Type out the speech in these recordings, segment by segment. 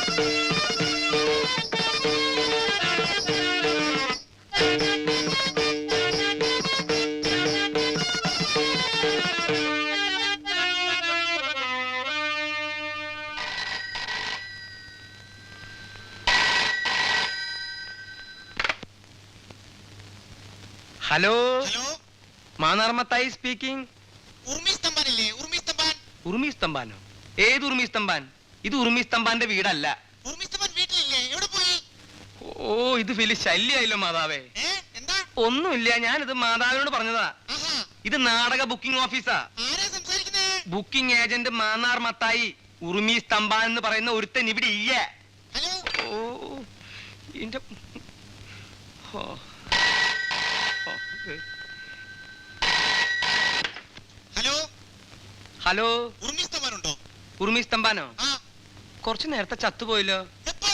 Hello hello, Mannar Mathai speaking. ഉർമിസ്തംബാനില്ലേ? ഉർമിസ്തംബാൻ. ഉറുമിസ്തംബാനോ? ഏത് ഉറുമിസ്തംബാൻ? ഇത് ഉറുമിസ്തംബാന്റെ വീടല്ല. ഉർമിസ്തംബാൻ വീട്ടിലില്ലേ? എവിടെ പോയി? ഓ, ഇത് വലിയ ശല്യായില്ലോ മാതാവേ. എന്താ? ഒന്നുമില്ല, ഞാനിത് മാതാവിനോട് പറഞ്ഞതാ. ആഹാ, ഇത് നാടക ബുക്കിംഗ് ഓഫീസാ. ആരാ സംസാരിക്കുന്നേ? Booking agent Mannar Mathai. ഉറുമിസ്തംബാൻ എന്ന് പറയുന്ന ഒരുത്തൻ ഇവിടെ ഇല്ല. ഹലോ, ഓ, എന്റെ ഓ. ഹലോ, ഹലോ, ഉർമിസ്തംബാൻ ഉണ്ടോ? ഉറുമിസ്തംബാനോ? ആ, കുറച്ചു നേരത്തെ ചത്തുപോയല്ലോ. എപ്പോ?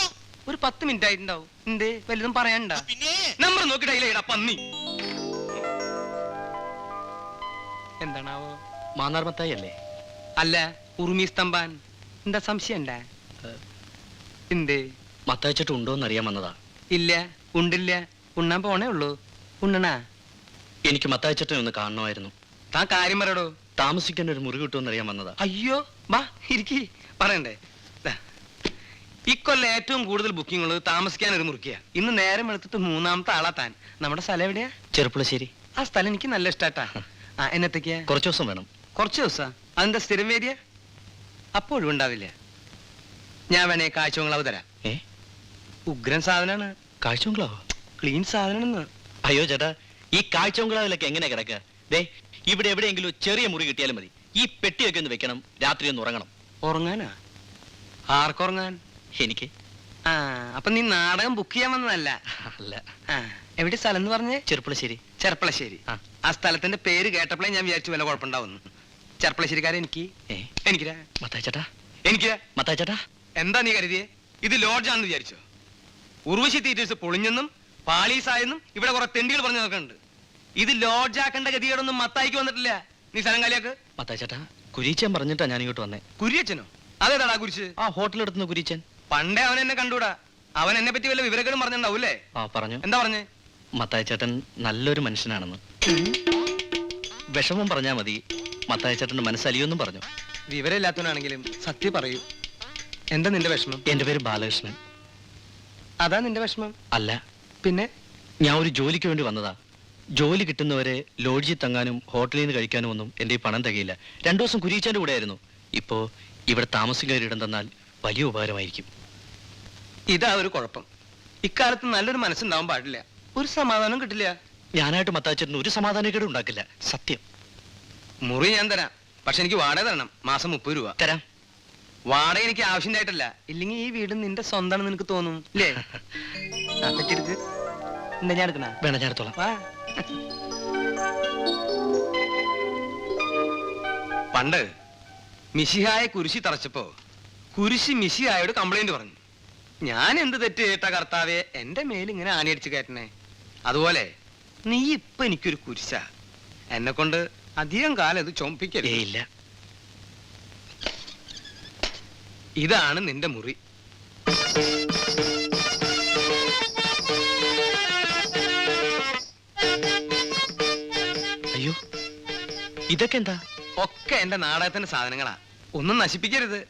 ഒരു 10 മിനിറ്റ് ആയിട്ടുണ്ടാവും. എന്തേ, വലുതും പറയാനുണ്ട? പിന്നെ നമ്പർ നോക്കിയിടാ പന്നി. എന്താണാവോ? മാന്നാർമത്തായി അല്ലേ? അല്ല, ഉറുമിസ്തംബാൻ. എന്താ സംശയം ഉണ്ടാ? എന്തേ? മത്തായിച്ചിട്ട് ഉണ്ടോന്ന് അറിയാൻ വന്നതാ. ഇല്ല, ഉണ്ടില്ല. ഉണ്ണാൻ പോണേ ഉള്ളൂ. ഉണ്ണണാ? എനിക്ക് മത്തായിച്ചിട്ടിനെ ഒന്ന് കാണണമായിരുന്നു. താൻ കാര്യം പറയടോ. താമസിക്കാൻ ഒരു മുറി കിട്ടുമെന്ന് അറിയാൻ വന്നതാ. അയ്യോ, വാ ഇരിക്കി. പറയണ്ടേ? ദാ, ഇക്കൊല്ലം ഏറ്റവും കൂടുതൽ ബുക്കിംഗ് ഉള്ളത് താമസിക്കാൻ ഒരു മുറിക്കുക. ഇന്ന് നേരം എടുത്തിട്ട് 3ാമത്തെ ആളാ താൻ. നമ്മുടെ സ്ഥലം എവിടെയാ? ചെറുപ്പുളശ്ശേരി. ആ സ്ഥലം എനിക്ക് നല്ല ഇഷ്ടാട്ടാ. ആ, എന്നത്തേക്കാ? കുറച്ചു ദിവസം വേണം. കുറച്ച് ദിവസം? അതെന്താ സ്ഥിരം വേദിയ? അപ്പോഴും ഉണ്ടാവില്ല. ഞാൻ വേണേ കാഴ്ചകളവ് തരാം. ഏ, ഉഗ്രൻ സാധനാണ്. കാഴ്ചബംഗ്ലാവോ? ക്ലീൻ സാധനം. അയ്യോ ചേട്ടാ, ഈ കാഴ്ചബംഗ്ലാവിലൊക്കെ എങ്ങനെ കിടക്കുക? ദേ, ഇവിടെ എവിടെയെങ്കിലും ചെറിയ മുറി കിട്ടിയാലും മതി. ഈ പെട്ടിയൊക്കെ ഒന്ന് വെക്കണം, രാത്രി ഒന്ന് ഉറങ്ങണം. ഉറങ്ങാനാ? ആർക്കുറങ്ങാൻ? എനിക്ക്. ആ, അപ്പൊ നീ നാടകം ബുക്ക് ചെയ്യാൻ വന്നതല്ല? അല്ല. ആ, എവിടെ സ്ഥലം എന്ന് പറഞ്ഞേ? ചെറുപ്പുളശ്ശേരി. ചെർപ്പളശ്ശേരി. ആ. ആ സ്ഥലത്തിന്റെ പേര് കേട്ടപ്പോഴേ ഞാൻ വിചാരിച്ചു വല്ല കുഴപ്പമുണ്ടാവുന്നു. ചെർപ്പളശ്ശേരിക്കാരെ എനിക്ക് ഏ, എനിക്കിരാ മത്തായിച്ചേട്ടാ, എനിക്കിരാ മത്തായിച്ചേട്ടാ. എന്താ നീ കരുതിയേ? ഇത് ലോഡ്ജാണെന്ന് വിചാരിച്ചോ? ഉർവശി തീറ്റേഴ്സ് പൊളിഞ്ഞെന്നും പാളീസായെന്നും ഇവിടെ കുറെ തെണ്ടികൾ പറഞ്ഞു നോക്കുന്നുണ്ട്. ഇത് ലോഡ്ജാക്കേണ്ട ഗതികേടൊന്നും മത്തായിക്ക് വന്നിട്ടില്ല. നീ സ്ഥലം കാലിയാക്ക്. മത്തായിച്ചേട്ടാ, കുരീച്ചൻ പറഞ്ഞിട്ടാ ഞാൻ ഇങ്ങോട്ട് വന്നേ. കുരിയച്ചനോ? അതേതാടാ കുരിച്ച്? ആ ഹോട്ടലെടുത്തുന്ന കുരീച്ചൻ. പണ്ടേ അവൻ എന്നെ കണ്ടൂടാ. അവൻ എന്നെ പറ്റി വല്ല വിവരങ്ങളും പറഞ്ഞിട്ടുണ്ടാവൂല്ലേ? ആ പറഞ്ഞു. എന്താ പറഞ്ഞേ? മത്തായിച്ചേട്ടൻ നല്ലൊരു മനുഷ്യനാണെന്ന്. വിഷമം പറഞ്ഞാ മതി, മത്തായിച്ചേട്ടന്റെ മനസ്സലിയൊന്നും പറഞ്ഞു. വിവരമില്ലാത്തവനാണെങ്കിലും സത്യം പറയൂ. എന്താ നിന്റെ വിഷമം? എന്റെ പേര് ബാലകൃഷ്ണൻ. അതാ നിന്റെ വിഷമം? അല്ല, പിന്നെ? ഞാൻ ഒരു ജോലിക്ക് വേണ്ടി വന്നതാ. ജോലി കിട്ടുന്നവരെ ലോഡ്ജിൽ തങ്ങാനും ഹോട്ടലിൽ നിന്ന് കഴിക്കാനും ഒന്നും എന്റെ ഈ പണം തികയില്ല. 2 ദിവസം കുരീച്ചന്റെ കൂടെ ആയിരുന്നു. ഇപ്പോ ഇവിടെ താമസിക്കാൻ ഇടം തന്നാൽ വലിയ ഉപകാരമായിരിക്കും. ഇതാ ഒരു കുഴപ്പം. ഇക്കാലത്ത് നല്ലൊരു മനസ്സുണ്ടാവാൻ പാടില്ല. ഒരു സമാധാനം കിട്ടില്ല. ഞാനായിട്ട് മത്തായിച്ചേട്ടന് ഒരു സമാധാനക്കേടും ഉണ്ടാക്കില്ല, സത്യം. മുറി ഞാൻ തരാം, പക്ഷെ എനിക്ക് വാടക തരണം. മാസം 30 രൂപ തരാം. വാടക എനിക്ക് ആവശ്യമായിട്ടല്ല. ഇല്ലെങ്കിൽ ഈ വീട് നിന്റെ സ്വന്തമാണെന്ന് നിനക്ക് തോന്നും അല്ലേ? പറ്റിയെടുക്ക്. എന്താ ഞാൻ എടുക്കണ? വേണം, ഞാൻ എടുത്തോളാം. വാ. പണ്ട് മിശിഹായെ കുരിശി തറച്ചപ്പോ കുരിശി മിശിഹായോട് കംപ്ലൈന്റ് പറഞ്ഞു. ഞാൻ എന്ത് തെറ്റ് കേട്ട കർത്താവെ എന്റെ മേലിങ്ങനെ ആണിയടിച്ച് കയറ്റണേ? അതുപോലെ നീ ഇപ്പൊ എനിക്കൊരു കുരിശ. എന്നെ കൊണ്ട് അധികം കാലം ഇത് ചൊമ്പിക്കരുത്. ഇല്ല. ഇതാണ് നിന്റെ മുറി. അയ്യോ, ഇതൊക്കെ എന്താ? ഒക്കെ എന്റെ നാടകത്തിന്റെ സാധനങ്ങളാ. ഒന്നും നശിപ്പിക്കരുത്.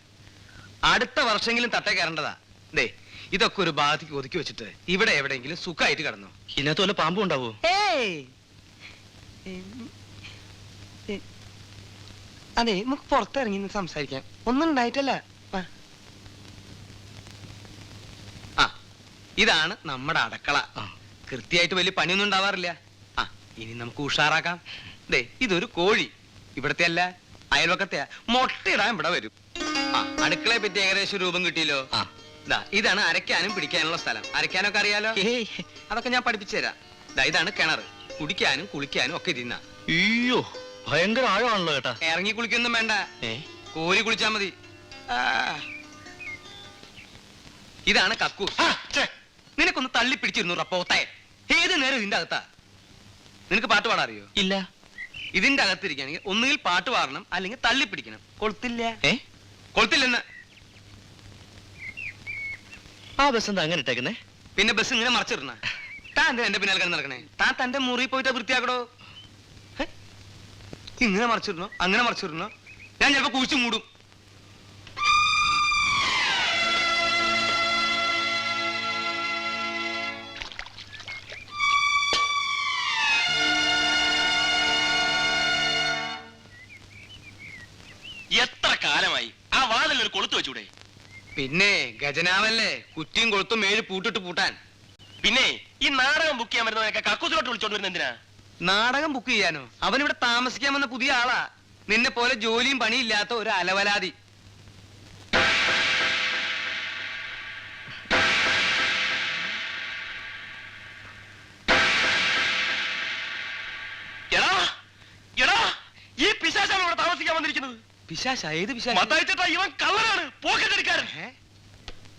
അടുത്ത വർഷമെങ്കിലും തട്ടേ കയറേണ്ടതാ. ദേ, ഇതൊക്കെ ഒരു ഭാഗത്തേക്ക് ഒതുക്കി വെച്ചിട്ട് ഇവിടെ എവിടെയെങ്കിലും സുഖമായിട്ട് കിടന്നു. ഇതിനകത്ത് വല്ല പാമ്പും ഉണ്ടാവോ? അതെ, നമുക്ക് പുറത്തിറങ്ങി സംസാരിക്കാം. ഒന്നും ഉണ്ടായിട്ടല്ല. ആ, ഇതാണ് നമ്മുടെ അടുക്കള. കൃത്യമായിട്ട് വലിയ പണിയൊന്നും ഉണ്ടാവാറില്ല. ആ, ഇനി നമുക്ക് ഉഷാറാക്കാം. ദേ, ഇതൊരു കോഴി. ഇവിടത്തെ അല്ല, അയൽവക്കത്തെ. മുട്ടയിടാൻ ഇവിടെ വരും. ആ, അടുക്കളയെ പറ്റി ഏകദേശം രൂപം കിട്ടിയല്ലോ. ഇതാണ് അരയ്ക്കാനും പിടിക്കാനുള്ള സ്ഥലം. അരയ്ക്കാനൊക്കെ അറിയാലോ? അതൊക്കെ ഞാൻ പഠിപ്പിച്ചു തരാം. ഇതാണ് കിണർ. കുടിക്കാനും കുളിക്കാനും ഒക്കെ ഇതിന്നാ. അയ്യോ, ഭയങ്കര ആഴമാണല്ലോ കേട്ടാ. ഇറങ്ങി കുളിക്കൊന്നും വേണ്ട, കോരി കുളിച്ചാ മതി. ഇതാണ് കക്കൂസ്. നിനക്കൊന്ന് തള്ളി പിടിച്ചിരുന്നു റപ്പോത്തെ. ഏത് നേരം ഇതിന്റെ അകത്താ. നിനക്ക് പാട്ട് പാടാൻ അറിയോ? ഇല്ല. ഇതിന്റെ അകത്തിരിക്കുകയാണെങ്കിൽ ഒന്നുകിൽ പാട്ട് പാടണം, അല്ലെങ്കിൽ തള്ളി പിടിക്കണം. കൊളുത്തില്ല. കൊളുത്തില്ലെന്ന്. ആ ബസ് എന്താ അങ്ങനെ ഇട്ടേക്കുന്നേ? പിന്നെ ബസ് ഇങ്ങനെ മറച്ചിടണ? താൻ എന്താ എന്റെ പിന്നാലെ കിടന്ന് നടക്കണേ? താൻ തന്റെ മുറി പോയിട്ട് വൃത്തിയാക്കടോ. ഇങ്ങനെ മറച്ചിടണോ അങ്ങനെ മറച്ചിടണോ? ഞാൻ ചിലപ്പോ കുഴിച്ചു മൂടും. എത്ര കാലമായി ആ വാതിൽ ഒരു കൊളുത്ത് വെച്ചൂടെ? പിന്നെ ഗജനാവല്ലേ, കുറ്റിയും കൊളുത്തും 7 പൂട്ടിട്ട് പൂട്ടാൻ. പിന്നെ ഈ നാടകം ബുക്ക് ചെയ്യാൻ വരുന്നവരൊക്കെ കക്കൂസിലോട്ട് വിളിച്ചോണ്ട് വരുന്ന എന്തിനാ? നാടകം ബുക്ക് ചെയ്യാനോ? അവൻ ഇവിടെ താമസിക്കാൻ വന്ന പുതിയ ആളാ. നിന്നെ പോലെ ജോലിയും പണിയില്ലാത്ത ഒരു അലവലാതി. എടാ എടാ, ഈ പിശാചാണ് ഇവിടെ താമസിക്കാൻ വന്നിരിക്കുന്നത്. പിശാശ? ഏത് പിശാശ? മത്തായി ചേട്ടാ, ഇവൻ കള്ളനാണ്, പോക്കറ്റടിക്കാരൻ.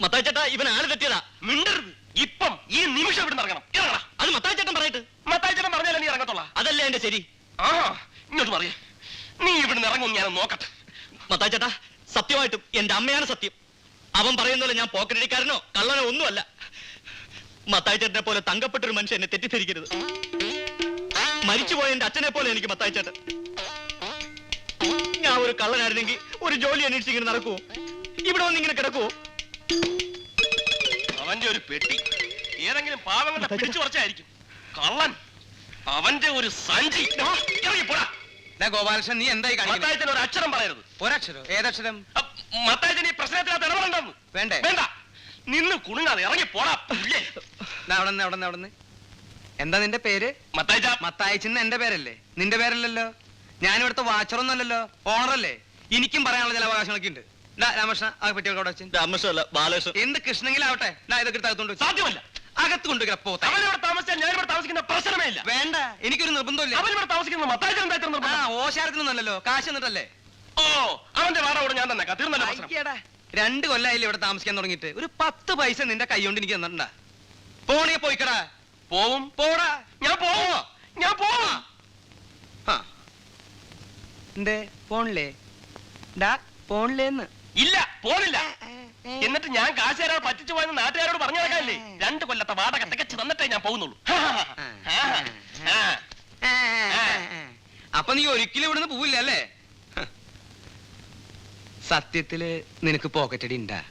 മത്തായി ചേട്ടാ, ഇവൻ ആള് തെറ്റിയതാ. മിണ്ടരുത്. ഇപ്പം ഈ നിമിഷം ഇവിടെ ഇറങ്ങണം. ഇറങ്ങടാ. അത് മത്തായി ചേട്ടൻ പറയട്ടെ. മത്തായി ചേട്ടൻ പറഞ്ഞാലേ നീ ഇറങ്ങത്തുള്ള. അതല്ലേ എന്റെ ശരി. ആ, ഇങ്ങോട്ട് പറയേ. നീ ഇവിടുന്ന് ഇറങ്ങും, ഞാൻ നോക്കട്ടെ. മത്തായി ചേട്ടാ, സത്യമായിട്ടും എന്റെ അമ്മയാണ് സത്യം. അവൻ പറയുന്നല്ലോ ഞാൻ പോക്കറ്റടിക്കാരനോ കള്ളനോ ഒന്നുമല്ല. മത്തായി ചേട്ടനെ പോലെ തങ്കപ്പെട്ടൊരു മനുഷ്യൻ എന്നെ തെറ്റിദ്ധരിക്കരുത്. മരിച്ചുപോയ എന്റെ അച്ഛനെ പോലെ എനിക്ക് മത്തായി ചേട്ടൻ. ഞാൻ ഒരു കള്ളനായിരുന്നെങ്കിൽ ഒരു ജോലി അന്വേഷിച്ച് ഇങ്ങനെ നടക്കുവോ? ഇവിടെ വന്ന് ഇങ്ങനെ കിടക്കുവോ? അവന്റെ ഒരു പെട്ടി ഏതെങ്കിലും പാവങ്ങളുടെ പിടിച്ചു പറിച്ചായിരിക്കും. കള്ളൻ. അവന്റെ ഒരു സഞ്ചി. ഇറങ്ങി പോടാ. ഗോപാലകൃഷ്ണൻ, നീ എന്തായി കാണിക്കുന്നത്? മത്തായച്ചൻ ഒരു അക്ഷരം പറയരുത്. ഒരക്ഷരോ? ഏതക്ഷരം? മത്തായച്ചൻ ഈ പ്രശ്നത്തിനകത്ത് ഇടപെടണ്ടെന്ന്. വേണ്ടേ? വേണ്ട. നിന്ന് കുണുങ്ങാതെ ഇറങ്ങി പോടാ. പുല്ലേ. അവിടെ എന്താ നിന്റെ പേര്? മത്തായിച്ച. മത്തായിച്ചെന്ന് എന്റെ പേരല്ലേ? നിന്റെ പേരല്ലല്ലോ. ഞാനിവിടുത്തെ വാച്ചറൊന്നല്ലല്ലോ, ഓണറല്ലേ. എനിക്കും പറയാനുള്ള ചില അവകാശങ്ങളൊക്കെ ഉണ്ട്. രാമകൃഷ്ണ, ആ പെട്ടിയൊക്കെ അവിടെ വെച്ച്. രാമകൃഷ്ണല്ല, ബാലകൃഷ്ണൻ. എന്ത് കൃഷ്ണങ്കിലാവട്ടെ, ഇതൊക്കെ അകത്തോണ്ട് വെച്ച്. സാധ്യമല്ല. അകത്ത് കൊണ്ടുവരാ പോത്ത. അവനിവിടെ താമസിച്ചാൽ ഞാനിവിടെ താമസിക്കുന്ന പ്രശ്നമേ ഇല്ല. വേണ്ട, എനിക്കൊരു നിർബന്ധമില്ല. അവനിവിടെ താമസിക്കുന്ന മത്തായിച്ചൻ എന്താ നിർബന്ധം? ഓശാരത്തിനൊന്നല്ലോ, കാശ് എന്നിട്ടല്ലേ. ഓ, അവന്റെ വാടക കൂടെ ഞാൻ തന്നെ തീർന്നല്ലോ പ്രശ്നം. 2 കൊല്ലായില്ലേ ഇവിടെ താമസിക്കാൻ തുടങ്ങിയിട്ട്. ഒരു 10 പൈസ നിന്റെ കൈ കൊണ്ട് എനിക്ക് തന്നിട്ടുണ്ടാ? പോണേ പോയിക്കടാ. പോവും. പോടാ. ഞാൻ പോവോ? ഞാൻ പോവാ. എന്തേ പോണില്ലേ? ഡാ പോണില്ലേന്ന്. ഇല്ല, പോണില്ല. എന്നിട്ട് ഞാൻ കാശ് തരാൻ പറ്റിച്ചു പോയെന്ന് നാട്ടുകാരോട് പറഞ്ഞു നടക്കാനില്ലേ? 2 കൊല്ലത്തെ വാടക തികച്ചു തന്നിട്ടേ ഞാൻ പോകുന്നുള്ളൂ. അപ്പൊ നീ ഒരിക്കലും ഇവിടുന്ന് പോവില്ല അല്ലേ? സത്യത്തില് നിനക്ക് പോക്കറ്റടി ഉണ്ടാ?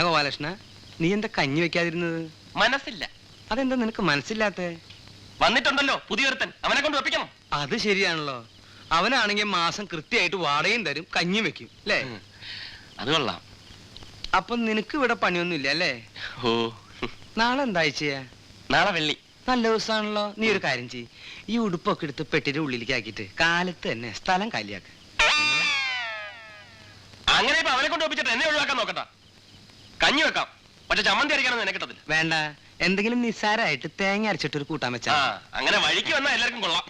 ഗോപാലകൃഷ്ണ, നീ എന്താ കഞ്ഞി വെക്കാതിരുന്നത്? മനസ്സില്ല. അതെന്താ നിനക്ക് മനസ്സില്ലാത്ത? വന്നിട്ടുണ്ടല്ലോ പുതിയൊരുത്തൻ, അവനെ കൊണ്ട് വെപ്പിക്കണം. അത് ശരിയാണല്ലോ. അവനാണെങ്കിൽ മാസം കൃത്യമായിട്ട് വാടകയും തരും, കഞ്ഞിയും വെക്കും അല്ലേ? അത് കൊള്ളാം. അപ്പൊ നിനക്ക് ഇവിടെ പണിയൊന്നും ഇല്ല അല്ലേ? ഓ, നാളെ എന്താഴ്ചയാ? നാളെ വെള്ളി. നല്ല ദിവസമാണല്ലോ. നീ ഒരു കാര്യം ചെയ്യ്, ഈ ഉടുപ്പൊക്കെ എടുത്ത് പെട്ടിയുടെ ഉള്ളിലേക്ക് ആക്കിയിട്ട് കാലത്ത് തന്നെ സ്ഥലം കാലിയാക്ക. അങ്ങനെ ഇപ്പൊ അവനെ കൊണ്ട് വെപ്പിച്ചിട്ട് എന്നെ ഒഴിവാക്കാൻ നോക്കണ്ട. കഞ്ഞി വെക്കാം, പക്ഷെ ചമ്മന്തി അരയ്ക്കാനൊന്നും എന്നെ കിട്ടത്തില്ല. വേണ്ട, എന്തെങ്കിലും നിസ്സാരമായിട്ട് തേങ്ങ അരച്ചിട്ടൊരു കൂട്ടാൻ വെച്ചാ. അങ്ങനെ വഴിക്ക് വന്നാൽ എല്ലാവർക്കും കൊള്ളാം.